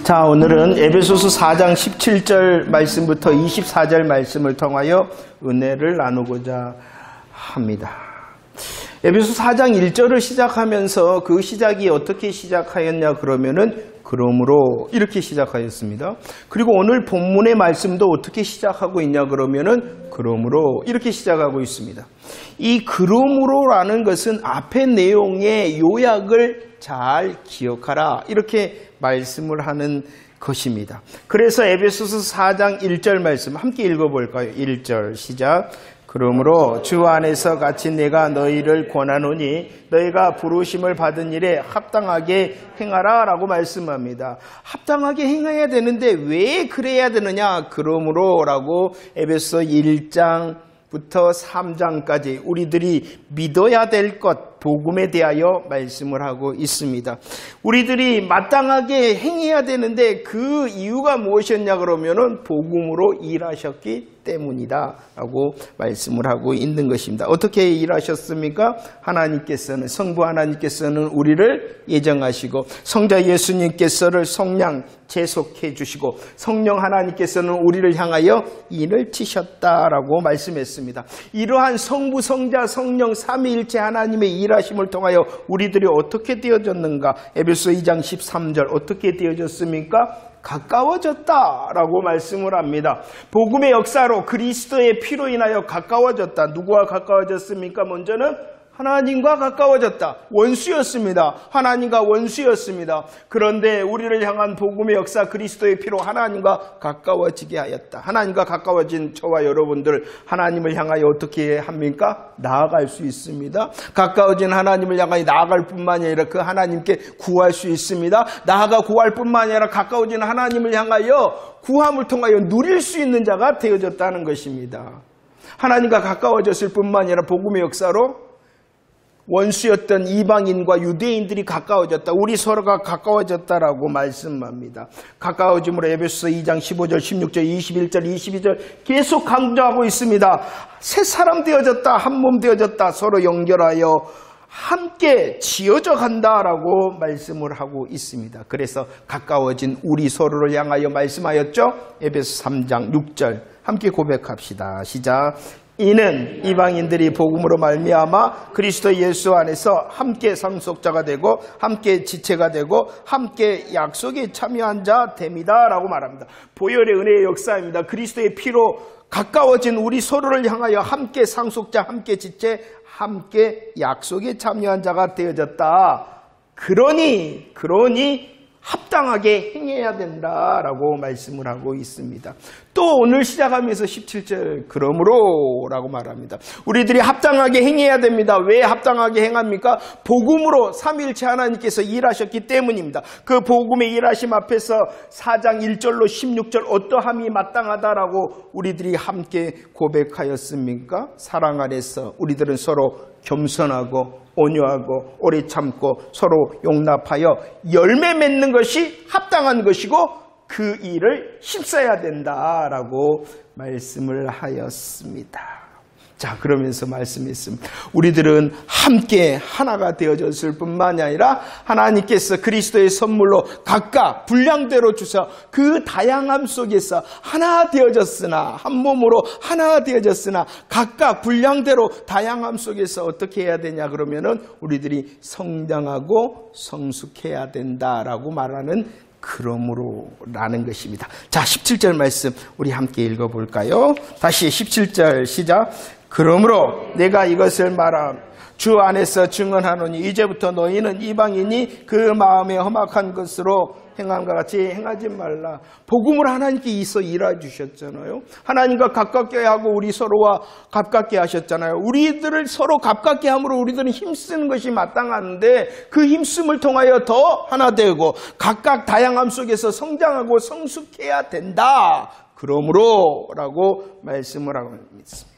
자, 오늘은 에베소서 4장 17절 말씀부터 24절 말씀을 통하여 은혜를 나누고자 합니다. 에베소 4장 1절을 시작하면서 그 시작이 어떻게 시작하였냐 그러므로 이렇게 시작하였습니다. 그리고 오늘 본문의 말씀도 어떻게 시작하고 있냐 그러므로 이렇게 시작하고 있습니다. 이 그러므로라는 것은 앞의 내용의 요약을 잘 기억하라 이렇게 말씀을 하는 것입니다. 그래서 에베소서 4장 1절 말씀 함께 읽어볼까요? 1절 시작. 그러므로 주 안에서 같이 내가 너희를 권하노니 너희가 부르심을 받은 일에 합당하게 행하라 라고 말씀합니다. 합당하게 행해야 되는데 왜 그래야 되느냐? 그러므로 라고 에베소 1장부터 3장까지 우리들이 믿어야 될 것 복음에 대하여 말씀을 하고 있습니다. 우리들이 마땅하게 행해야 되는데 그 이유가 무엇이었냐 그러면은 복음으로 일하셨기 때문이다 라고 말씀을 하고 있는 것입니다. 어떻게 일하셨습니까? 하나님께서는 성부 하나님께서는 우리를 예정하시고 성자 예수님께서를 성령 재속해 주시고 성령 하나님께서는 우리를 향하여 인을 치셨다라고 말씀했습니다. 이러한 성부 성자 성령 삼위일체 하나님의 일하심을 통하여 우리들이 어떻게 되어졌는가? 에베소 2장 13절 어떻게 되어졌습니까? 가까워졌다라고 말씀을 합니다. 복음의 역사로 그리스도의 피로 인하여 가까워졌다. 누구와 가까워졌습니까? 먼저는 하나님과 가까워졌다. 원수였습니다. 하나님과 원수였습니다. 그런데 우리를 향한 복음의 역사 그리스도의 피로 하나님과 가까워지게 하였다. 하나님과 가까워진 저와 여러분들 하나님을 향하여 어떻게 합니까? 나아갈 수 있습니다. 가까워진 하나님을 향하여 나아갈 뿐만이 아니라 그 하나님께 구할 수 있습니다. 나아가 구할 뿐만이 아니라 가까워진 하나님을 향하여 구함을 통하여 누릴 수 있는 자가 되어졌다는 것입니다. 하나님과 가까워졌을 뿐만 아니라 복음의 역사로 원수였던 이방인과 유대인들이 가까워졌다. 우리 서로가 가까워졌다라고 말씀합니다. 가까워짐으로 에베소서 2장 15절, 16절, 21절, 22절 계속 강조하고 있습니다. 새 사람 되어졌다. 한 몸 되어졌다. 서로 연결하여 함께 지어져 간다라고 말씀을 하고 있습니다. 그래서 가까워진 우리 서로를 향하여 말씀하였죠. 에베소 3장 6절 함께 고백합시다. 시작. 이는 이방인들이 복음으로 말미암아 그리스도 예수 안에서 함께 상속자가 되고 함께 지체가 되고 함께 약속에 참여한 자 됩니다 라고 말합니다. 보혈의 은혜의 역사입니다. 그리스도의 피로 가까워진 우리 서로를 향하여 함께 상속자, 함께 지체, 함께 약속에 참여한 자가 되어졌다. 그러니 합당하게 행해야 된다라고 말씀을 하고 있습니다. 또 오늘 시작하면서 17절 그러므로 라고 말합니다. 우리들이 합당하게 행해야 됩니다. 왜 합당하게 행합니까? 복음으로 삼위일체 하나님께서 일하셨기 때문입니다. 그 복음의 일하심 앞에서 4장 1절로 16절 어떠함이 마땅하다라고 우리들이 함께 고백하였습니까? 사랑 안에서 우리들은 서로 겸손하고 온유하고 오래 참고 서로 용납하여 열매 맺는 것이 합당한 것이고 그 일을 힘써야 된다라고 말씀을 하였습니다. 자, 그러면서 말씀했습니다. 우리들은 함께 하나가 되어졌을 뿐만이 아니라 하나님께서 그리스도의 선물로 각각 분량대로 주사 그 다양함 속에서 하나 되어졌으나 한 몸으로 하나 되어졌으나 각각 분량대로 다양함 속에서 어떻게 해야 되냐 그러면은 우리들이 성장하고 성숙해야 된다라고 말하는 그러므로라는 것입니다. 자, 17절 말씀 우리 함께 읽어볼까요? 다시 17절 시작. 그러므로 내가 이것을 말함 주 안에서 증언하노니 이제부터 너희는 이방인이 그 마음에 험악한 것으로 행함과 같이 행하지 말라. 복음을 하나님께 있어 일해 주셨잖아요. 하나님과 가깝게 하고 우리 서로와 가깝게 하셨잖아요. 우리들을 서로 가깝게 함으로 우리들은 힘쓰는 것이 마땅한데 그 힘씀을 통하여 더 하나 되고 각각 다양함 속에서 성장하고 성숙해야 된다. 그러므로 라고 말씀을 하고 있습니다.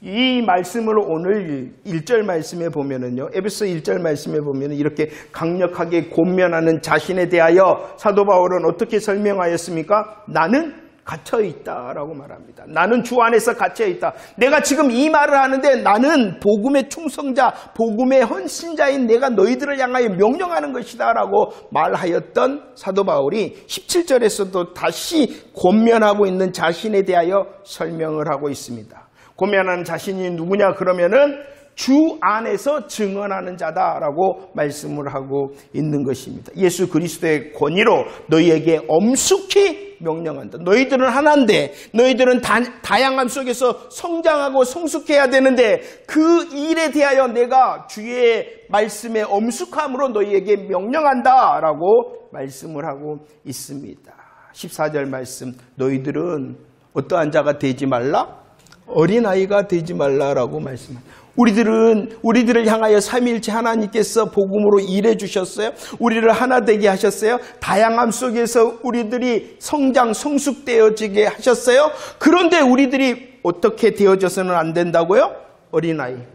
이 말씀을 오늘 1절 말씀에 보면은요, 에베소 1절 말씀에 보면은 이렇게 강력하게 권면하는 자신에 대하여 사도 바울은 어떻게 설명하였습니까? 나는 갇혀있다라고 말합니다. 나는 주 안에서 갇혀있다. 내가 지금 이 말을 하는데 나는 복음의 충성자, 복음의 헌신자인 내가 너희들을 향하여 명령하는 것이다 라고 말하였던 사도 바울이 17절에서도 다시 권면하고 있는 자신에 대하여 설명을 하고 있습니다. 권면하는 자신이 누구냐 그러면은 주 안에서 증언하는 자다라고 말씀을 하고 있는 것입니다. 예수 그리스도의 권위로 너희에게 엄숙히 명령한다. 너희들은 하나인데 너희들은 다양함 속에서 성장하고 성숙해야 되는데 그 일에 대하여 내가 주의 말씀의 엄숙함으로 너희에게 명령한다라고 말씀을 하고 있습니다. 14절 말씀, 너희들은 어떠한 자가 되지 말라? 어린아이가 되지 말라라고 말씀합니다. 우리들을 향하여 삼위일체 하나님께서 복음으로 일해 주셨어요. 우리를 하나 되게 하셨어요. 다양함 속에서 우리들이 성장, 성숙되어지게 하셨어요. 그런데 우리들이 어떻게 되어져서는 안 된다고요?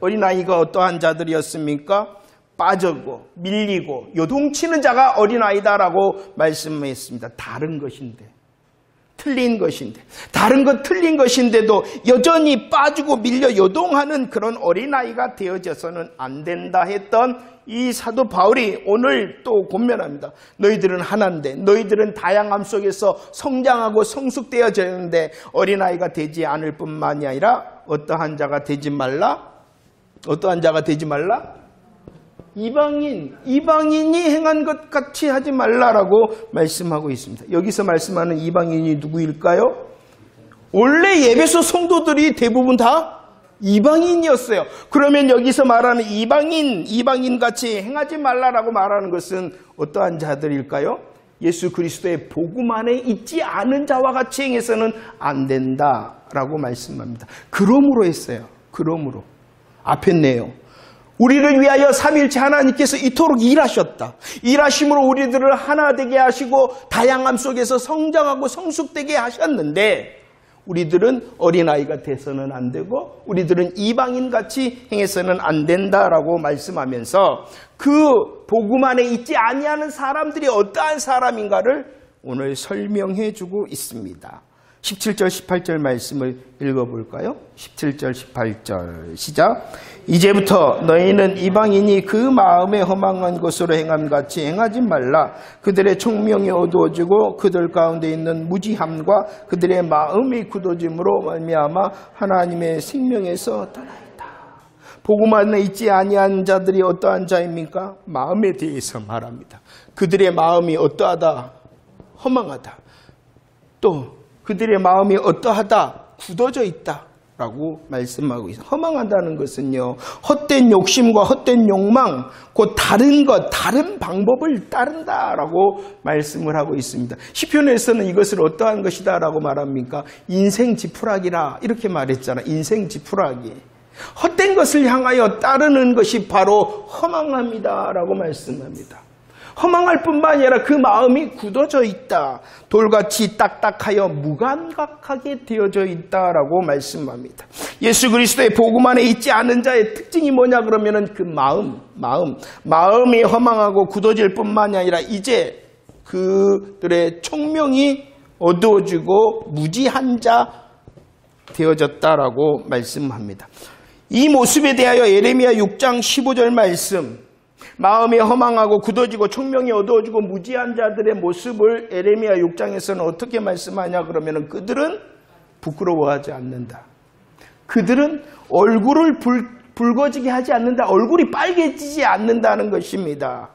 어린아이가 어떠한 자들이었습니까? 빠졌고 밀리고 요동치는 자가 어린아이다라고 말씀했습니다. 다른 것인데. 틀린 것인데, 다른 것 틀린 것인데도 여전히 빠지고 밀려 요동하는 그런 어린아이가 되어져서는 안 된다 했던 이 사도 바울이 오늘 또 권면합니다. 너희들은 하나인데, 너희들은 다양함 속에서 성장하고 성숙되어져야 하는데 어린아이가 되지 않을 뿐만이 아니라 어떠한 자가 되지 말라? 어떠한 자가 되지 말라? 이방인이 행한 것 같이 하지 말라라고 말씀하고 있습니다. 여기서 말씀하는 이방인이 누구일까요? 원래 예배소 성도들이 대부분 다 이방인이었어요. 그러면 여기서 말하는 이방인 같이 행하지 말라라고 말하는 것은 어떠한 자들일까요? 예수 그리스도의 복음 안에 있지 않은 자와 같이 행해서는 안 된다라고 말씀합니다. 그러므로 했어요. 그러므로. 앞에 내용. 우리를 위하여 삼위일체 하나님께서 이토록 일하셨다. 일하심으로 우리들을 하나 되게 하시고 다양함 속에서 성장하고 성숙되게 하셨는데 우리들은 어린아이가 돼서는 안 되고 우리들은 이방인같이 행해서는 안 된다라고 말씀하면서 그 복음 안에 있지 아니하는 사람들이 어떠한 사람인가를 오늘 설명해 주고 있습니다. 17절 18절 말씀을 읽어볼까요? 17절 18절 시작. 이제부터 너희는 이방인이 그 마음에 허망한 것으로 행함같이 행하지 말라. 그들의 총명이 어두워지고 그들 가운데 있는 무지함과 그들의 마음이 굳어짐으로 말미암아 하나님의 생명에서 떠나있다. 복음 안에 있지 아니한 자들이 어떠한 자입니까? 마음에 대해서 말합니다. 그들의 마음이 어떠하다? 허망하다. 또 그들의 마음이 어떠하다? 굳어져 있다 라고 말씀하고 있어요. 허망하다는 것은요, 헛된 욕심과 헛된 욕망, 곧 다른 것, 다른 방법을 따른다라고 말씀을 하고 있습니다. 시편에서는 이것을 어떠한 것이다 라고 말합니까? 인생 지푸라기라 이렇게 말했잖아. 인생 지푸라기. 헛된 것을 향하여 따르는 것이 바로 허망합니다 라고 말씀합니다. 허망할 뿐만 아니라 그 마음이 굳어져 있다. 돌같이 딱딱하여 무감각하게 되어져 있다라고 말씀합니다. 예수 그리스도의 복음 안에 있지 않은 자의 특징이 뭐냐 그러면은 그 마음이 허망하고 굳어질 뿐만이 아니라 이제 그들의 총명이 어두워지고 무지한 자 되어졌다라고 말씀합니다. 이 모습에 대하여 예레미야 6장 15절 말씀, 마음이 허망하고 굳어지고 총명이 어두워지고 무지한 자들의 모습을 예레미야 6장에서는 어떻게 말씀하냐 그러면 그들은 부끄러워하지 않는다. 그들은 얼굴을 붉어지게 하지 않는다. 얼굴이 빨개지지 않는다는 것입니다.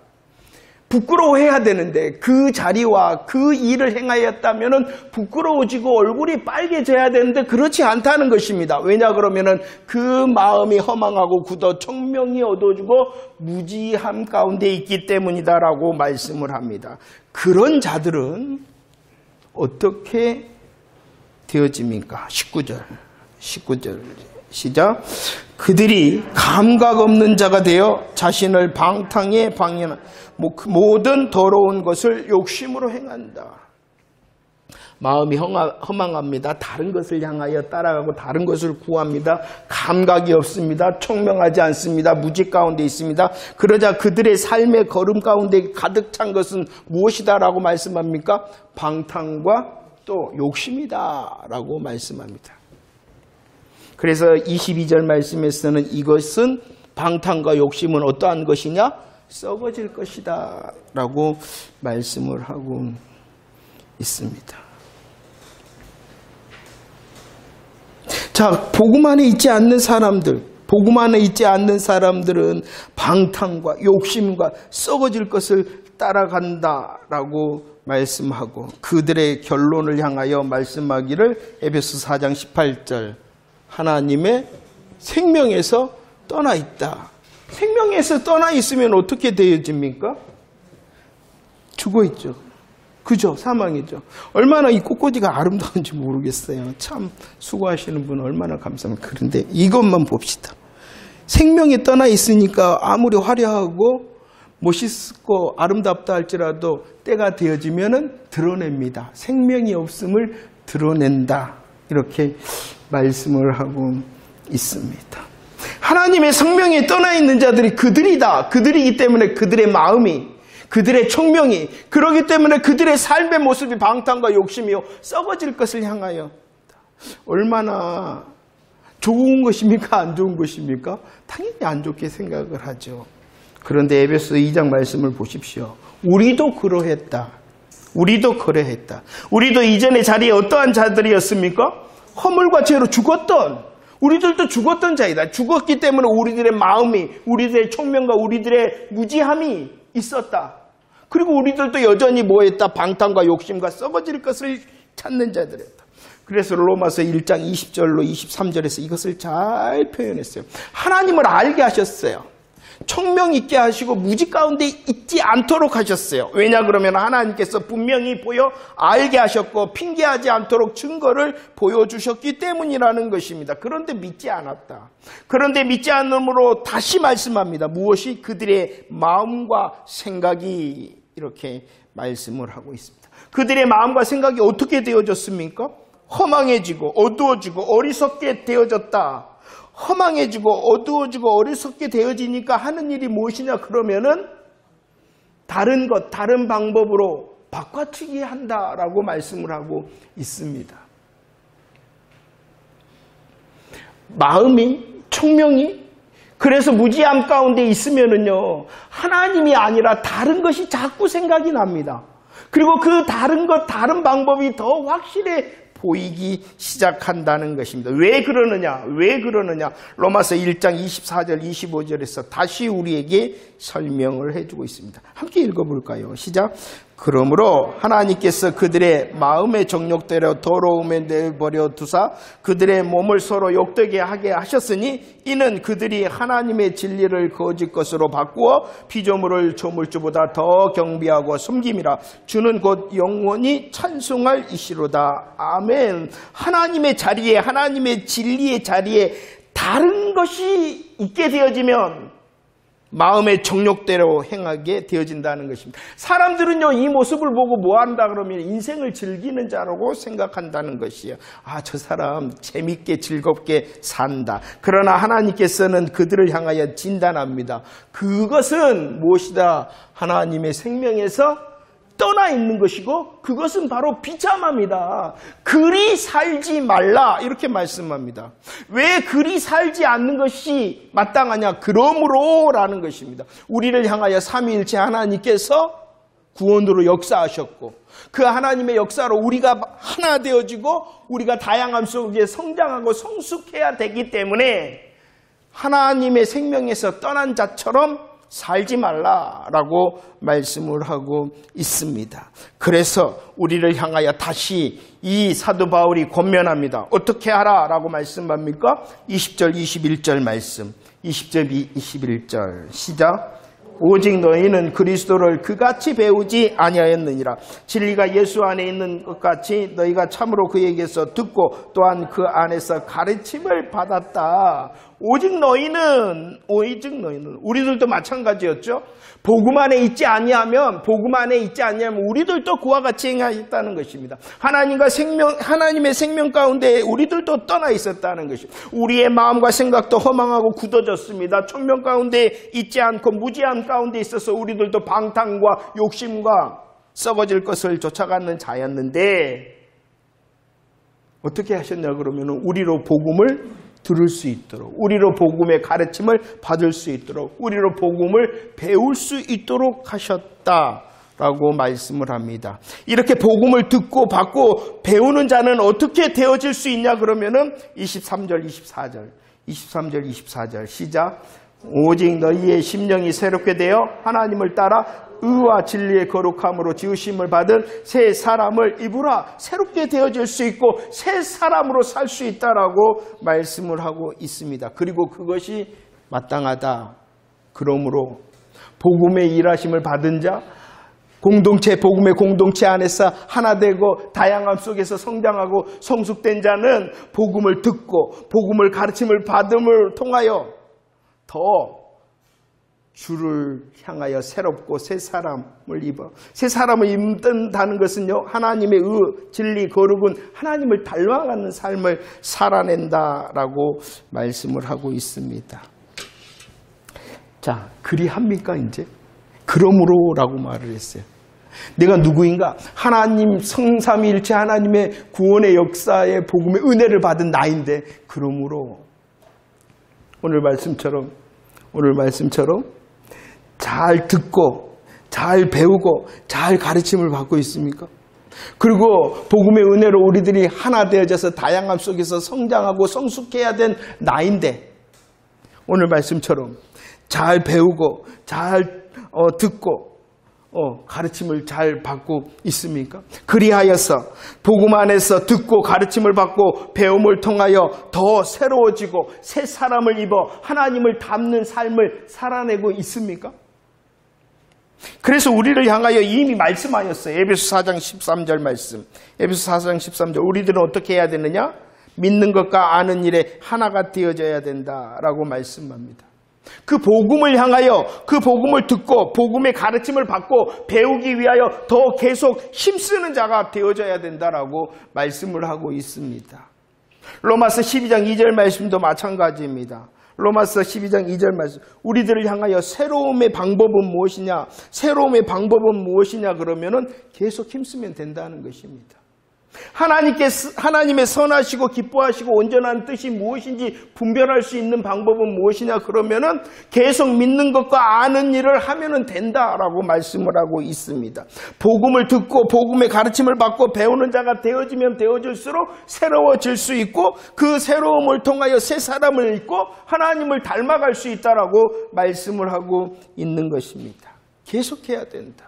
부끄러워해야 되는데 그 자리와 그 일을 행하였다면 부끄러워지고 얼굴이 빨개져야 되는데 그렇지 않다는 것입니다. 왜냐 그러면 그 마음이 허망하고 굳어 총명이 어두워지고 무지함 가운데 있기 때문이다라고 말씀을 합니다. 그런 자들은 어떻게 되어집니까? 19절 시작. 그들이 감각 없는 자가 되어 자신을 방탕에 방해하는 모든 더러운 것을 욕심으로 행한다. 마음이 허망합니다. 다른 것을 향하여 따라가고 다른 것을 구합니다. 감각이 없습니다. 총명하지 않습니다. 무지 가운데 있습니다. 그러자 그들의 삶의 걸음 가운데 가득 찬 것은 무엇이다라고 말씀합니까? 방탕과 또 욕심이다라고 말씀합니다. 그래서 22절 말씀에서는 이것은 방탕과 욕심은 어떠한 것이냐? 썩어질 것이다 라고 말씀을 하고 있습니다. 자, 복음 안에 있지 않는 사람들은 방탕과 욕심과 썩어질 것을 따라간다라고 말씀하고 그들의 결론을 향하여 말씀하기를 에베소 4장 18절 하나님의 생명에서 떠나 있다. 생명에서 떠나 있으면 어떻게 되어집니까? 죽어 있죠. 그죠? 사망이죠. 얼마나 이 꽃꽂이가 아름다운지 모르겠어요. 참 수고하시는 분 얼마나 감사합니다. 그런데 이것만 봅시다. 생명에 떠나 있으니까 아무리 화려하고 멋있고 아름답다 할지라도 때가 되어지면은 드러냅니다. 생명이 없음을 드러낸다. 이렇게 말씀을 하고 있습니다. 하나님의 생명에 떠나 있는 자들이 그들이다. 그들이기 때문에 그들의 마음이, 그들의 총명이, 그러기 때문에 그들의 삶의 모습이 방탕과 욕심이요 썩어질 것을 향하여. 얼마나 좋은 것입니까? 안 좋은 것입니까? 당연히 안 좋게 생각을 하죠. 그런데 에베소 2장 말씀을 보십시오. 우리도 그러했다. 우리도 이전의 자리에 어떠한 자들이었습니까? 허물과 죄로 죽었던, 우리들도 죽었던 자이다. 죽었기 때문에 우리들의 마음이, 우리들의 총명과 우리들의 무지함이 있었다. 그리고 우리들도 여전히 뭐했다? 방탕과 욕심과 썩어질 것을 찾는 자들이었다. 그래서 로마서 1장 20절로 23절에서 이것을 잘 표현했어요. 하나님을 알게 하셨어요. 총명 있게 하시고 무지 가운데 있지 않도록 하셨어요. 왜냐 그러면 하나님께서 분명히 보여 알게 하셨고 핑계하지 않도록 증거를 보여주셨기 때문이라는 것입니다. 그런데 믿지 않았다. 그런데 믿지 않음으로 다시 말씀합니다. 무엇이? 그들의 마음과 생각이, 이렇게 말씀을 하고 있습니다. 그들의 마음과 생각이 어떻게 되어졌습니까? 허망해지고 어두워지고 어리석게 되어졌다. 허망해지고 어두워지고 어리석게 되어지니까 하는 일이 무엇이냐 그러면은 다른 것, 다른 방법으로 바꿔치기 한다라고 말씀을 하고 있습니다. 마음이, 총명이, 그래서 무지함 가운데 있으면은요, 하나님이 아니라 다른 것이 자꾸 생각이 납니다. 그리고 그 다른 것, 다른 방법이 더 확실해 보이기 시작한다는 것입니다. 왜 그러느냐? 로마서 1장 24절 25절에서 다시 우리에게 설명을 해주고 있습니다. 함께 읽어볼까요? 시작. 그러므로 하나님께서 그들의 마음의 정욕대로 더러움에 내버려 두사 그들의 몸을 서로 욕되게 하게 하셨으니 이는 그들이 하나님의 진리를 거짓 것으로 바꾸어 피조물을 조물주보다 더 경비하고 섬김이라. 주는 곧 영원히 찬송할 이시로다. 아멘. 하나님의 자리에, 하나님의 진리의 자리에 다른 것이 있게 되어지면 마음의 정욕대로 행하게 되어진다는 것입니다. 사람들은요, 이 모습을 보고 뭐 한다 그러면 인생을 즐기는 자라고 생각한다는 것이에요. 아, 저 사람 재밌게 즐겁게 산다. 그러나 하나님께서는 그들을 향하여 진단합니다. 그것은 무엇이다? 하나님의 생명에서 떠나 있는 것이고 그것은 바로 비참함이다. 그리 살지 말라 이렇게 말씀합니다. 왜 그리 살지 않는 것이 마땅하냐? 그러므로 라는 것입니다. 우리를 향하여 삼위일체 하나님께서 구원으로 역사하셨고 그 하나님의 역사로 우리가 하나 되어지고 우리가 다양함 속에 성장하고 성숙해야 되기 때문에 하나님의 생명에서 떠난 자처럼 살지 말라라고 말씀을 하고 있습니다. 그래서 우리를 향하여 다시 이 사도 바울이 권면합니다. 어떻게 하라라고 말씀합니까? 20절 21절 말씀. 20절 21절 시작. 오직 너희는 그리스도를 그같이 배우지 아니하였느니라. 진리가 예수 안에 있는 것 같이 너희가 참으로 그에게서 듣고 또한 그 안에서 가르침을 받았다. 오직 너희는 우리들도 마찬가지였죠. 복음 안에 있지 아니하면 우리들도 그와 같이 행하였다는 것입니다. 하나님의 생명 가운데 우리들도 떠나 있었다는 것입니다. 우리의 마음과 생각도 허망하고 굳어졌습니다. 총명 가운데 있지 않고 무지함 가운데 있어서 우리들도 방탕과 욕심과 썩어질 것을 쫓아가는 자였는데 어떻게 하셨냐 그러면 우리로 복음을 들을 수 있도록, 우리로 복음의 가르침을 받을 수 있도록, 우리로 복음을 배울 수 있도록 하셨다라고 말씀을 합니다. 이렇게 복음을 듣고 받고 배우는 자는 어떻게 되어질 수 있냐 그러면은 23절 24절 시작. 오직 너희의 심령이 새롭게 되어 하나님을 따라 의와 진리의 거룩함으로 지으심을 받은 새 사람을 입으라. 새롭게 되어질 수 있고 새 사람으로 살 수 있다라고 말씀을 하고 있습니다. 그리고 그것이 마땅하다. 그러므로 복음의 일하심을 받은 자, 복음의 공동체 안에서 하나 되고 다양함 속에서 성장하고 성숙된 자는 복음을 듣고 복음을 가르침을 받음을 통하여 더 주를 향하여 새롭고 새 사람을 입어. 새 사람을 입는다는 것은요, 하나님의 진리, 거룩은 하나님을 닮아가는 삶을 살아낸다라고 말씀을 하고 있습니다. 자, 그리합니까 이제? 그러므로라고 말을 했어요. 내가 누구인가? 하나님 성삼위일체 하나님의 구원의 역사의 복음의 은혜를 받은 나인데, 그러므로 오늘 말씀처럼 잘 듣고 잘 배우고 잘 가르침을 받고 있습니까? 그리고 복음의 은혜로 우리들이 하나 되어져서 다양함 속에서 성장하고 성숙해야 된 나인데, 오늘 말씀처럼 잘 배우고 잘 듣고 가르침을 잘 받고 있습니까? 그리하여서 복음 안에서 듣고 가르침을 받고 배움을 통하여 더 새로워지고 새 사람을 입어 하나님을 닮는 삶을 살아내고 있습니까? 그래서 우리를 향하여 이미 말씀하였어요. 에베소 4장 13절 말씀. 에베소 4장 13절. 우리들은 어떻게 해야 되느냐? 믿는 것과 아는 일에 하나가 되어져야 된다라고 말씀합니다. 그 복음을 향하여 그 복음을 듣고 복음의 가르침을 받고 배우기 위하여 더 계속 힘쓰는 자가 되어져야 된다라고 말씀을 하고 있습니다. 로마서 12장 2절 말씀도 마찬가지입니다. 로마서 12장 2절 말씀. 우리들을 향하여 새로움의 방법은 무엇이냐? 새로움의 방법은 무엇이냐 그러면은 계속 힘쓰면 된다는 것입니다. 하나님의 선하시고 기뻐하시고 온전한 뜻이 무엇인지 분별할 수 있는 방법은 무엇이냐 그러면은 계속 믿는 것과 아는 일을 하면은 된다라고 말씀을 하고 있습니다. 복음을 듣고 복음의 가르침을 받고 배우는 자가 되어지면 되어질수록 새로워질 수 있고 그 새로움을 통하여 새 사람을 입고 하나님을 닮아갈 수 있다라고 말씀을 하고 있는 것입니다. 계속해야 된다.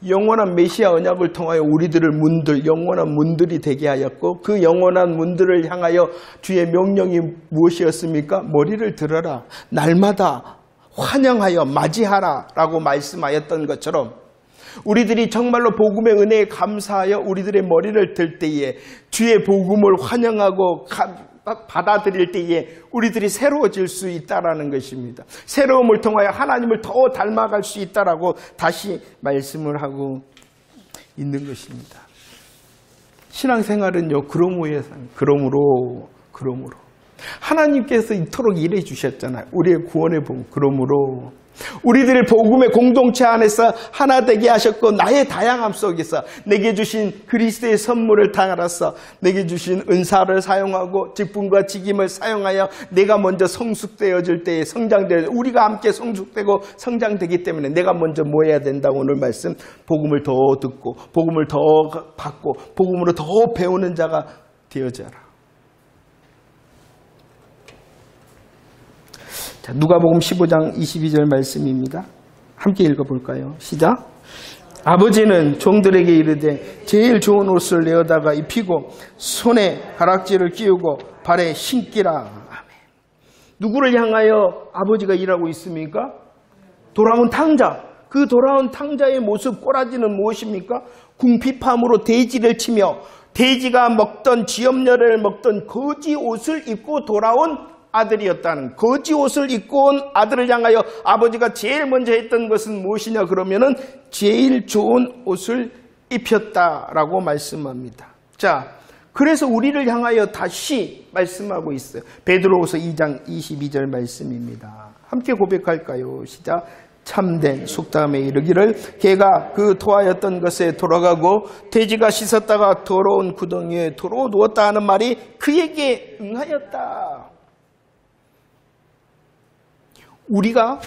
영원한 메시아 언약을 통하여 우리들을 영원한 문들이 되게 하였고 그 영원한 문들을 향하여 주의 명령이 무엇이었습니까? 머리를 들어라. 날마다 환영하여 맞이하라 라고 말씀하였던 것처럼 우리들이 정말로 복음의 은혜에 감사하여 우리들의 머리를 들 때에 주의 복음을 환영하고 받아들일 때에 우리들이 새로워질 수 있다라는 것입니다. 새로움을 통하여 하나님을 더 닮아갈 수 있다라고 다시 말씀을 하고 있는 것입니다. 신앙생활은요, 그러므로 하나님께서 이토록 일해 주셨잖아요. 우리의 구원의 복음. 그러므로 우리들의 복음의 공동체 안에서 하나 되게 하셨고 나의 다양함 속에서 내게 주신 그리스도의 선물을 따라서 내게 주신 은사를 사용하고 직분과 직임을 사용하여 내가 먼저 성숙되어질 때에 성장되어 우리가 함께 성숙되고 성장되기 때문에 내가 먼저 뭐 해야 된다고 오늘 말씀 복음을 더 듣고 복음을 더 받고 복음으로 더 배우는 자가 되어져라. 자, 누가복음 15장 22절 말씀입니다. 함께 읽어볼까요? 시작. 아버지는 종들에게 이르되 제일 좋은 옷을 내어다가 입히고 손에 가락지를 끼우고 발에 신기라. 아멘. 누구를 향하여 아버지가 일하고 있습니까? 돌아온 탕자. 그 돌아온 탕자의 모습 꼬라지는 무엇입니까? 궁핍함으로 돼지를 치며 돼지가 먹던 지엄열을 먹던 거지 옷을 입고 돌아온 아들이었다는 거지 옷을 입고 온 아들을 향하여 아버지가 제일 먼저 했던 것은 무엇이냐 그러면은 제일 좋은 옷을 입혔다라고 말씀합니다. 자, 그래서 우리를 향하여 다시 말씀하고 있어요. 베드로후서 2장 22절 말씀입니다. 함께 고백할까요? 시작. 참된 속담에 이르기를 개가 그 토하였던 것에 돌아가고 돼지가 씻었다가 더러운 구덩이에 도로 누웠다 하는 말이 그에게 응하였다. 우리가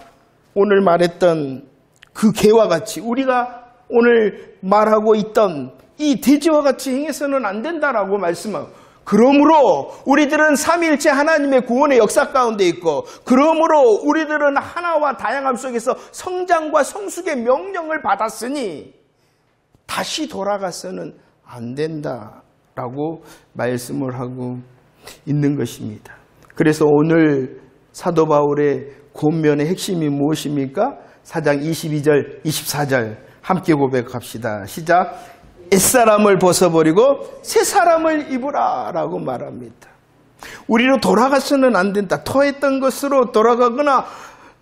오늘 말했던 그 개와 같이 우리가 오늘 말하고 있던 이 돼지와 같이 행해서는 안 된다라고 말씀하고, 그러므로 우리들은 삼위일체 하나님의 구원의 역사 가운데 있고, 그러므로 우리들은 하나와 다양함 속에서 성장과 성숙의 명령을 받았으니 다시 돌아가서는 안 된다라고 말씀을 하고 있는 것입니다. 그래서 오늘 사도 바울의 권면의 핵심이 무엇입니까? 4장 22절, 24절 함께 고백합시다. 시작. 옛사람을 벗어버리고 새 사람을 입으라 라고 말합니다. 우리로 돌아가서는 안 된다. 토했던 것으로 돌아가거나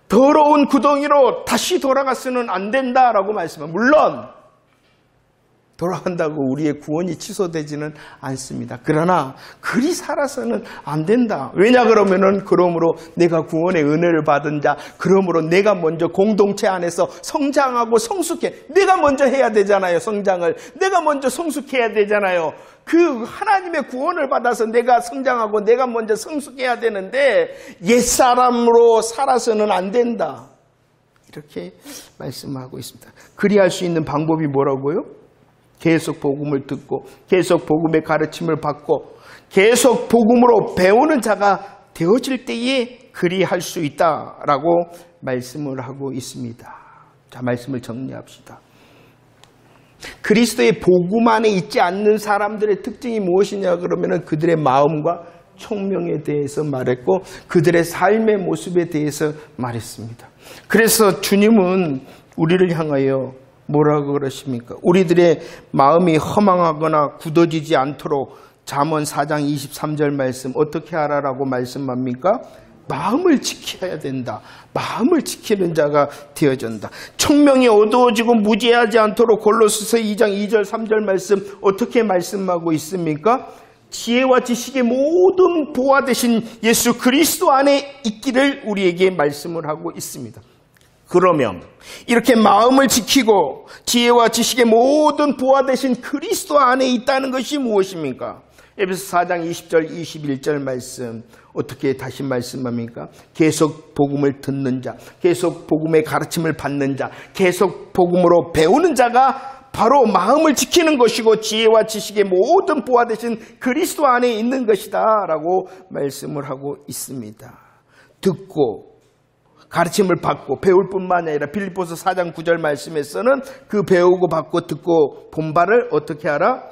더러운 구덩이로 다시 돌아가서는 안 된다라고 말씀합니다. 물론 돌아간다고 우리의 구원이 취소되지는 않습니다. 그러나 그리 살아서는 안 된다. 왜냐 그러면은 그러므로 내가 구원의 은혜를 받은 자, 그러므로 내가 먼저 공동체 안에서 성장하고 성숙해. 내가 먼저 해야 되잖아요. 성장을. 내가 먼저 성숙해야 되잖아요. 그 하나님의 구원을 받아서 내가 성장하고 내가 먼저 성숙해야 되는데 옛사람으로 살아서는 안 된다. 이렇게 말씀하고 있습니다. 그리할 수 있는 방법이 뭐라고요? 계속 복음을 듣고 계속 복음의 가르침을 받고 계속 복음으로 배우는 자가 되어질 때에 그리할 수 있다라고 말씀을 하고 있습니다. 자, 말씀을 정리합시다. 그리스도의 복음 안에 있지 않는 사람들의 특징이 무엇이냐 그러면 그들의 마음과 총명에 대해서 말했고 그들의 삶의 모습에 대해서 말했습니다. 그래서 주님은 우리를 향하여 뭐라고 그러십니까? 우리들의 마음이 허망하거나 굳어지지 않도록 잠언 4장 23절 말씀 어떻게 하라라고 말씀합니까? 마음을 지켜야 된다. 마음을 지키는 자가 되어진다. 총명이 어두워지고 무지하지 않도록 골로새서 2장 2절 3절 말씀 어떻게 말씀하고 있습니까? 지혜와 지식의 모든 보화 되신 예수 그리스도 안에 있기를 우리에게 말씀을 하고 있습니다. 그러면 이렇게 마음을 지키고 지혜와 지식의 모든 보화 되신 그리스도 안에 있다는 것이 무엇입니까? 에베소 4장 20절 21절 말씀 어떻게 다시 말씀합니까? 계속 복음을 듣는 자, 계속 복음의 가르침을 받는 자, 계속 복음으로 배우는 자가 바로 마음을 지키는 것이고 지혜와 지식의 모든 보화 되신 그리스도 안에 있는 것이다 라고 말씀을 하고 있습니다. 듣고 가르침을 받고 배울 뿐만 아니라 빌립보서 4장 9절 말씀에서는 그 배우고 받고 듣고 본 바를 어떻게 하라?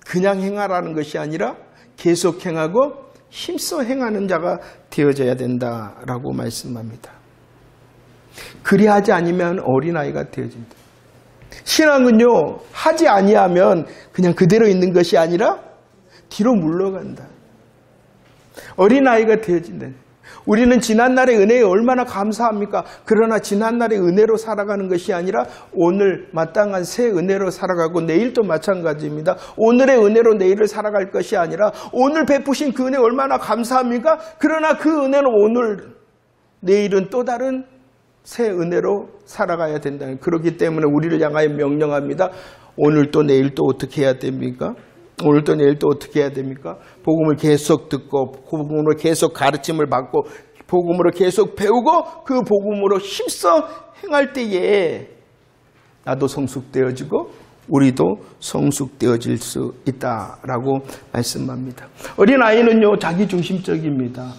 그냥 행하라는 것이 아니라 계속 행하고 힘써 행하는 자가 되어져야 된다라고 말씀합니다. 그리하지 않으면 어린아이가 되어진다. 신앙은요, 하지 아니하면 그냥 그대로 있는 것이 아니라 뒤로 물러간다. 어린아이가 되어진다. 우리는 지난날의 은혜에 얼마나 감사합니까? 그러나 지난날의 은혜로 살아가는 것이 아니라 오늘 마땅한 새 은혜로 살아가고 내일도 마찬가지입니다. 오늘의 은혜로 내일을 살아갈 것이 아니라 오늘 베푸신 그 은혜 얼마나 감사합니까? 그러나 그 은혜는 오늘, 내일은 또 다른 새 은혜로 살아가야 된다. 그렇기 때문에 우리를 향하여 명령합니다. 오늘 또 내일 또 어떻게 해야 됩니까? 오늘 또 내일 또 어떻게 해야 됩니까? 복음을 계속 듣고 복음으로 계속 가르침을 받고 복음으로 계속 배우고 그 복음으로 힘써 행할 때에 나도 성숙되어지고 우리도 성숙되어질 수 있다라고 말씀합니다. 어린아이는요, 자기중심적입니다.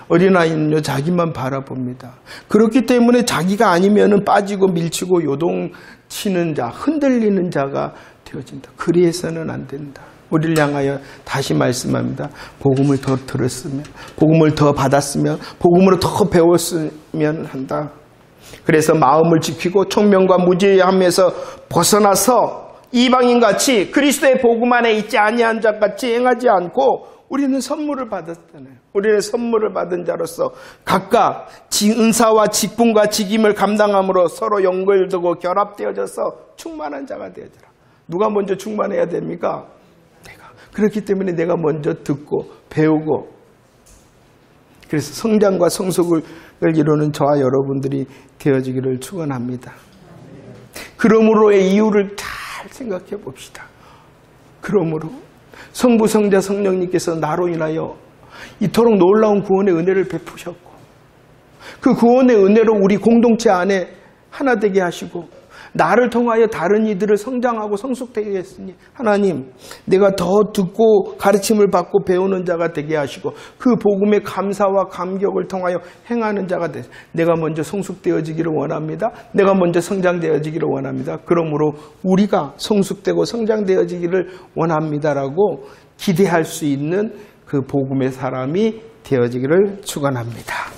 어린아이는요, 자기만 바라봅니다. 그렇기 때문에 자기가 아니면은 빠지고 밀치고 요동치는 자, 흔들리는 자가 되어진다. 그리해서는 안 된다. 우리를 향하여 다시 말씀합니다. 복음을 더 들었으면, 복음을 더 받았으면, 복음으로 더 배웠으면 한다. 그래서 마음을 지키고 총명과 무지함에서 벗어나서 이방인같이 그리스도의 복음 안에 있지 아니한 자같이 행하지 않고 우리는 선물을 받았잖아요. 우리는 선물을 받은 자로서 각각 은사와 직분과 직임을 감당함으로 서로 연결되고 결합되어져서 충만한 자가 되어져라. 누가 먼저 충만해야 됩니까? 내가. 그렇기 때문에 내가 먼저 듣고 배우고 그래서 성장과 성숙을 이루는 저와 여러분들이 되어지기를 축원합니다. 그러므로의 이유를 잘 생각해 봅시다. 그러므로 성부, 성자, 성령님께서 나로 인하여 이토록 놀라운 구원의 은혜를 베푸셨고 그 구원의 은혜로 우리 공동체 안에 하나 되게 하시고 나를 통하여 다른 이들을 성장하고 성숙되게 했으니 하나님, 내가 더 듣고 가르침을 받고 배우는 자가 되게 하시고 그 복음의 감사와 감격을 통하여 행하는 자가 되서 내가 먼저 성숙되어지기를 원합니다. 내가 먼저 성장되어지기를 원합니다. 그러므로 우리가 성숙되고 성장되어지기를 원합니다라고 기대할 수 있는 그 복음의 사람이 되어지기를 축원합니다.